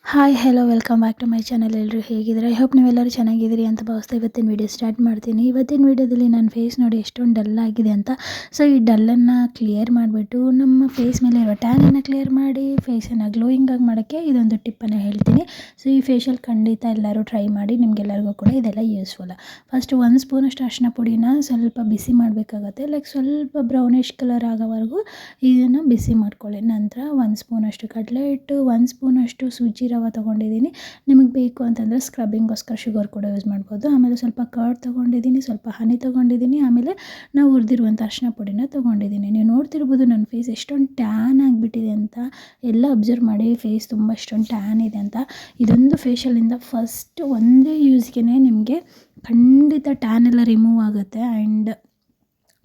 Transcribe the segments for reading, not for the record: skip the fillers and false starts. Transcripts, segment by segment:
Hi hello welcome back to my channel. ಎಲ್ಲರೂ ಹೇಗಿದ್ದಾರೆ? I hope ನೀವೆಲ್ಲರೂ ಚೆನ್ನಾಗಿದ್ದೀರಿ ಅಂತ ಭಾವಿಸ್ತಾ ಇವತ್ತಿನ ವೀಡಿಯೋ ಸ್ಟಾರ್ಟ್ ಮಾಡ್ತೀನಿ. ಇವತ್ತಿನ ವೀಡಿಯೋದಲ್ಲಿ ನನ್ನ ಫೇಸ್ ನೋಡಿ ಎಷ್ಟೊಂದು ಡಲ್ ಆಗಿದೆ ಅಂತ. ಸೊ ಈ ಡಲ್ಲನ್ನು ಕ್ಲಿಯರ್ ಮಾಡಿಬಿಟ್ಟು ನಮ್ಮ ಫೇಸ್ ಮೇಲೆ ಇರೋ ಟ್ಯಾನನ್ನು ಕ್ಲಿಯರ್ ಮಾಡಿ ಫೇಸನ್ನು ಗ್ಲೋಯಿಂಗ್ ಆಗಿ ಮಾಡೋಕ್ಕೆ ಇದೊಂದು ಟಿಪ್ಪನ್ನು ಹೇಳ್ತೀನಿ. ಸೊ ಈ ಫೇಶಿಯಲ್ ಖಂಡಿತ ಎಲ್ಲರೂ ಟ್ರೈ ಮಾಡಿ, ನಿಮಗೆಲ್ಲರಿಗೂ ಕೂಡ ಇದೆಲ್ಲ ಯೂಸ್ಫುಲ್. ಫಸ್ಟ್ 1 ಸ್ಪೂನಷ್ಟು ಅರಿಶಿನ ಪುಡಿನ ಸ್ವಲ್ಪ ಬಿಸಿ ಮಾಡಬೇಕಾಗತ್ತೆ. ಲೈಕ್ ಸ್ವಲ್ಪ ಬ್ರೌನಿಷ್ ಕಲರ್ ಆಗೋವರೆಗೂ ಇದನ್ನು ಬಿಸಿ ಮಾಡ್ಕೊಳ್ಳಿ. ನಂತರ 1 ಸ್ಪೂನಷ್ಟು ಕಡಲೆ ಹಿಟ್ಟು, 1 ಸ್ಪೂನಷ್ಟು ಸೂಜಿ ರವೆ ತೊಗೊಂಡಿದ್ದೀನಿ. ನಿಮಗೆ ಬೇಕು ಅಂತಂದರೆ ಸ್ಕ್ರಬ್ಬಿಂಗೋಸ್ಕರ ಶುಗರ್ ಕೂಡ ಯೂಸ್ ಮಾಡ್ಬೋದು. ಆಮೇಲೆ ಸ್ವಲ್ಪ ಕರ್ಡ್ ತೊಗೊಂಡಿದ್ದೀನಿ, ಸ್ವಲ್ಪ ಹನಿ ತೊಗೊಂಡಿದ್ದೀನಿ, ಆಮೇಲೆ ನಾವು ಹುರಿದಿರುವಂಥ ಅರಿಶಿನ ಪುಡಿನ ತೊಗೊಂಡಿದ್ದೀನಿ. ನೀವು ನೋಡ್ತಿರ್ಬೋದು ನನ್ನ ಫೇಸ್ ಎಷ್ಟೊಂದು ಟ್ಯಾನ್ ಆಗಿಬಿಟ್ಟಿದೆ ಅಂತ. ಎಲ್ಲ ಅಬ್ಸರ್ವ್ ಮಾಡಿ, ಫೇಸ್ ತುಂಬ ಎಷ್ಟೊಂದು ಟ್ಯಾನ್ ಇದೆ ಅಂತ. ಇದೊಂದು ಫೇಶಿಯಲಿಂದ ಫಸ್ಟ್ ಒಂದೇ ಯೂಸ್ಗೆ ನಿಮಗೆ ಖಂಡಿತ ಟ್ಯಾನ್ ಎಲ್ಲ ರಿಮೂವ್ ಆಗುತ್ತೆ. ಆ್ಯಂಡ್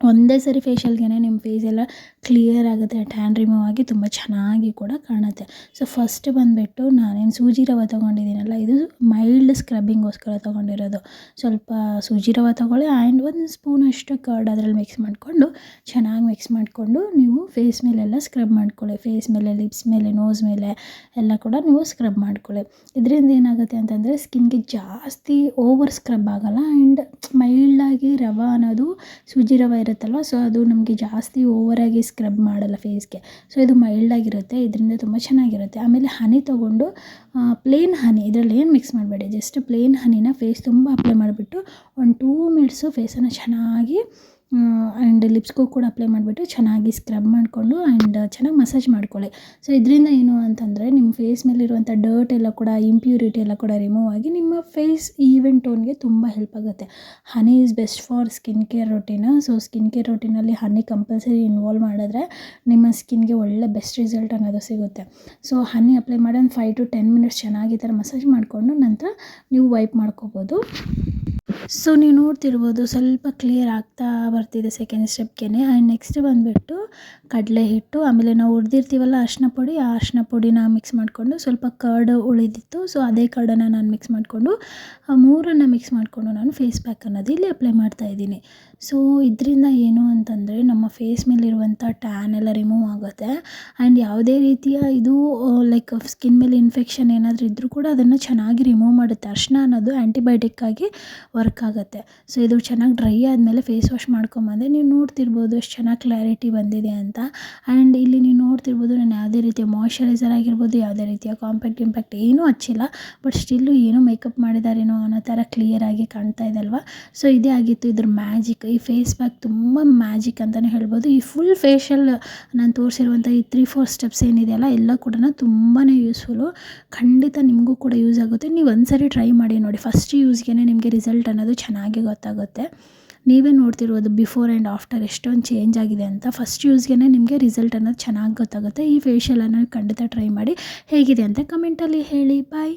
ಒಂದೇ ಸರಿ ಫೇಶಿಯಲ್ಗೆ ನಿಮ್ಮ ಫೇಸ್ ಎಲ್ಲ ಕ್ಲಿಯರ್ ಆಗುತ್ತೆ, ಟ್ಯಾನ್ ರಿಮೂವ್ ಆಗಿ ತುಂಬ ಚೆನ್ನಾಗಿ ಕೂಡ ಕಾಣುತ್ತೆ. ಸೊ ಫಸ್ಟ್ ಬಂದುಬಿಟ್ಟು ನಾನೇನು ಸೂಜಿ ರವೆ ತೊಗೊಂಡಿದ್ದೀನಲ್ಲ, ಇದು ಮೈಲ್ಡ್ ಸ್ಕ್ರಬ್ಬಿಂಗೋಸ್ಕರ ತೊಗೊಂಡಿರೋದು. ಸ್ವಲ್ಪ ಸೂಜಿ ರವೆ ತೊಗೊಳ್ಳಿ ಆ್ಯಂಡ್ 1 ಸ್ಪೂನಷ್ಟು ಕರ್ಡ್ ಅದರಲ್ಲಿ ಮಿಕ್ಸ್ ಮಾಡಿಕೊಂಡು ಚೆನ್ನಾಗಿ ಮಿಕ್ಸ್ ಮಾಡಿಕೊಂಡು ನೀವು ಫೇಸ್ ಮೇಲೆಲ್ಲ ಸ್ಕ್ರಬ್ ಮಾಡ್ಕೊಳ್ಳಿ. ಫೇಸ್ ಮೇಲೆ, ಲಿಪ್ಸ್ ಮೇಲೆ, ನೋಸ್ ಮೇಲೆ ಎಲ್ಲ ಕೂಡ ನೀವು ಸ್ಕ್ರಬ್ ಮಾಡ್ಕೊಳ್ಳಿ. ಇದರಿಂದ ಏನಾಗುತ್ತೆ ಅಂತಂದರೆ ಸ್ಕಿನ್ಗೆ ಜಾಸ್ತಿ ಓವರ್ ಸ್ಕ್ರಬ್ ಆಗೋಲ್ಲ. ಆ್ಯಂಡ್ ಮೈಲ್ಡಾಗಿ ರವೆ ಅನ್ನೋದು ಸೂಜಿ ರವೆ ಇರುತ್ತಲ್ವ, ಸೊ ಅದು ನಮಗೆ ಜಾಸ್ತಿ ಓವರಾಗಿ ಸ್ಕ್ರಬ್ ಮಾಡಲ್ಲ ಫೇಸ್ಗೆ. ಸೊ ಇದು ಮೈಲ್ಡಾಗಿರುತ್ತೆ, ಇದರಿಂದ ತುಂಬ ಚೆನ್ನಾಗಿರುತ್ತೆ. ಆಮೇಲೆ ಹನಿ ತೊಗೊಂಡು ಪ್ಲೇನ್ ಹನಿ, ಇದರಲ್ಲಿ ಏನು ಮಿಕ್ಸ್ ಮಾಡಬೇಡಿ, ಜಸ್ಟ್ ಪ್ಲೇನ್ ಹನಿನ ಫೇಸ್ ತುಂಬ ಅಪ್ಲೈ ಮಾಡಿಬಿಟ್ಟು 1-2 ಮಿನಿಟ್ಸು ಫೇಸನ್ನು ಚೆನ್ನಾಗಿ ಆ್ಯಂಡ್ ಲಿಪ್ಸ್ಗೂ ಕೂಡ ಅಪ್ಲೈ ಮಾಡಿಬಿಟ್ಟು ಚೆನ್ನಾಗಿ ಸ್ಕ್ರಬ್ ಮಾಡಿಕೊಂಡು ಆ್ಯಂಡ್ ಚೆನ್ನಾಗಿ ಮಸಾಜ್ ಮಾಡ್ಕೊಳ್ಳಿ. ಸೊ ಇದರಿಂದ ಏನು ಅಂತಂದರೆ ನಿಮ್ಮ ಫೇಸ್ ಮೇಲಿರುವಂಥ ಡರ್ಟ್ ಎಲ್ಲ ಕೂಡ, ಇಂಪ್ಯೂರಿಟಿ ಎಲ್ಲ ಕೂಡ ರಿಮೂವ್ ಆಗಿ ನಿಮ್ಮ ಫೇಸ್ ಈವೆನ್ ಟೋನ್ಗೆ ತುಂಬ ಹೆಲ್ಪ್ ಆಗುತ್ತೆ. Honey is best for skin care routine. So skin care ರೊಟೀನಲ್ಲಿ ಹನಿ ಕಂಪಲ್ಸರಿ ಇನ್ವಾಲ್ವ್ ಮಾಡಿದ್ರೆ ನಿಮ್ಮ ಸ್ಕಿನ್ಗೆ ಒಳ್ಳೆ ಬೆಸ್ಟ್ ರಿಸಲ್ಟ್ ಅನ್ನೋದು ಸಿಗುತ್ತೆ. ಸೊ ಹನಿ ಅಪ್ಲೈ ಮಾಡಿ ಒಂದು 5-10 ಮಿನಿಟ್ಸ್ ಚೆನ್ನಾಗಿ ಈ ಥರ ಮಸಾಜ್ ಮಾಡಿಕೊಂಡು ನಂತರ ನೀವು ವೈಪ್ ಮಾಡ್ಕೋಬೋದು. ಸೊ ನೀವು ನೋಡ್ತಿರ್ಬೋದು ಸ್ವಲ್ಪ ಕ್ಲಿಯರ್ ಆಗ್ತಾ ಬರ್ತಿದೆ ಸೆಕೆಂಡ್ ಸ್ಟೆಪ್ಗೆ. ಆ್ಯಂಡ್ ನೆಕ್ಸ್ಟ್ ಬಂದುಬಿಟ್ಟು ಕಡಲೆ ಹಿಟ್ಟು, ಆಮೇಲೆ ನಾವು ಹುರಿದಿರ್ತೀವಲ್ಲ ಅರಿಶಿನ ಪುಡಿ, ಆ ಅರಿಶಿನ ಪುಡಿನ ಮಿಕ್ಸ್ ಮಾಡಿಕೊಂಡು ಸ್ವಲ್ಪ ಕರ್ಡ್ ಉಳಿದಿತ್ತು, ಸೊ ಅದೇ ಕರ್ಡನ್ನು ನಾನು ಮಿಕ್ಸ್ ಮಾಡಿಕೊಂಡು ಆ ಮೂರನ್ನು ಮಿಕ್ಸ್ ಮಾಡಿಕೊಂಡು ನಾನು ಫೇಸ್ ಪ್ಯಾಕ್ ಅನ್ನೋದು ಇಲ್ಲಿ ಅಪ್ಲೈ ಮಾಡ್ತಾಯಿದ್ದೀನಿ. ಸೊ ಇದರಿಂದ ಏನು ಅಂತಂದರೆ ನಮ್ಮ ಫೇಸ್ ಮೇಲಿರುವಂಥ ಟ್ಯಾನ್ ಎಲ್ಲ ರಿಮೂವ್ ಆಗುತ್ತೆ. ಆ್ಯಂಡ್ ಯಾವುದೇ ರೀತಿಯ ಇದು ಲೈಕ್ ಸ್ಕಿನ್ ಮೇಲೆ ಇನ್ಫೆಕ್ಷನ್ ಏನಾದರೂ ಇದ್ದರೂ ಕೂಡ ಅದನ್ನು ಚೆನ್ನಾಗಿ ರಿಮೂವ್ ಮಾಡುತ್ತೆ. ಅರಿಶಿನ ಅನ್ನೋದು ಆ್ಯಂಟಿಬಯೋಟಿಕ್ ಆಗಿ ವರ್ಕ್ ಆಗುತ್ತೆ. ಸೊ ಇದು ಚೆನ್ನಾಗಿ ಡ್ರೈ ಆದಮೇಲೆ ಫೇಸ್ ವಾಶ್ ಮಾಡ್ಕೊಂಬಂದೆ. ನೀವು ನೋಡ್ತಿರ್ಬೋದು ಎಷ್ಟು ಚೆನ್ನಾಗಿ ಕ್ಲಾರಿಟಿ ಬಂದಿದೆ ಅಂತ. ಆ್ಯಂಡ್ ಇಲ್ಲಿ ನೀವು ನೋಡ್ತಿರ್ಬೋದು ನಾನು ಯಾವುದೇ ರೀತಿಯ ಮಾಯ್ಶ್ಚರೈಸರ್ ಆಗಿರ್ಬೋದು, ಯಾವುದೇ ರೀತಿಯ ಕಾಂಪ್ಯಾಕ್ಟ್ ಇಂಪ್ಯಾಕ್ಟ್ ಏನೂ ಹಚ್ಚಿಲ್ಲ, ಬಟ್ ಸ್ಟಿಲ್ಲು ಏನೋ ಮೇಕಪ್ ಮಾಡಿದಾರೇನೋ ಅನ್ನೋ ಥರ ಕ್ಲಿಯರಾಗಿ ಕಾಣ್ತಾ ಇದೆ ಅಲ್ವಾ. ಸೊ ಇದೇ ಆಗಿತ್ತು ಇದ್ರ ಮ್ಯಾಜಿಕ್. ಈ ಫೇಸ್ ಪ್ಯಾಕ್ ತುಂಬ ಮ್ಯಾಜಿಕ್ ಅಂತಲೇ ಹೇಳ್ಬೋದು. ಈ ಫುಲ್ ಫೇಶಿಯಲ್ ನಾನು ತೋರಿಸಿರುವಂಥ ಈ 3-4 ಸ್ಟೆಪ್ಸ್ ಏನಿದೆಯಲ್ಲ ಎಲ್ಲ ಕೂಡ ತುಂಬಾ ಯೂಸ್ಫುಲ್ಲು. ಖಂಡಿತ ನಿಮಗೂ ಕೂಡ ಯೂಸ್ ಆಗುತ್ತೆ. ನೀವು ಒಂದ್ಸರಿ ಟ್ರೈ ಮಾಡಿ ನೋಡಿ, ಫಸ್ಟ್ ಯೂಸ್ಗೆ ನಿಮಗೆ ರಿಸಲ್ಟ್ ಅನ್ನೋದು ಚೆನ್ನಾಗಿ ಗೊತ್ತಾಗುತ್ತೆ. ನೀವೇ ನೋಡ್ತಿರ್ಬೋದು ಬಿಫೋರ್ ಆ್ಯಂಡ್ ಆಫ್ಟರ್ ಎಷ್ಟೊಂದು ಚೇಂಜ್ ಆಗಿದೆ ಅಂತ. ಫಸ್ಟ್ ಯೂಸ್ಗೆ ನಿಮಗೆ ರಿಸಲ್ಟ್ ಅನ್ನೋದು ಚೆನ್ನಾಗಿ ಗೊತ್ತಾಗುತ್ತೆ. ಈ ಫೇಶಿಯಲನ್ನು ಖಂಡಿತ ಟ್ರೈ ಮಾಡಿ, ಹೇಗಿದೆ ಅಂತ ಕಮೆಂಟಲ್ಲಿ ಹೇಳಿ. ಬಾಯ್.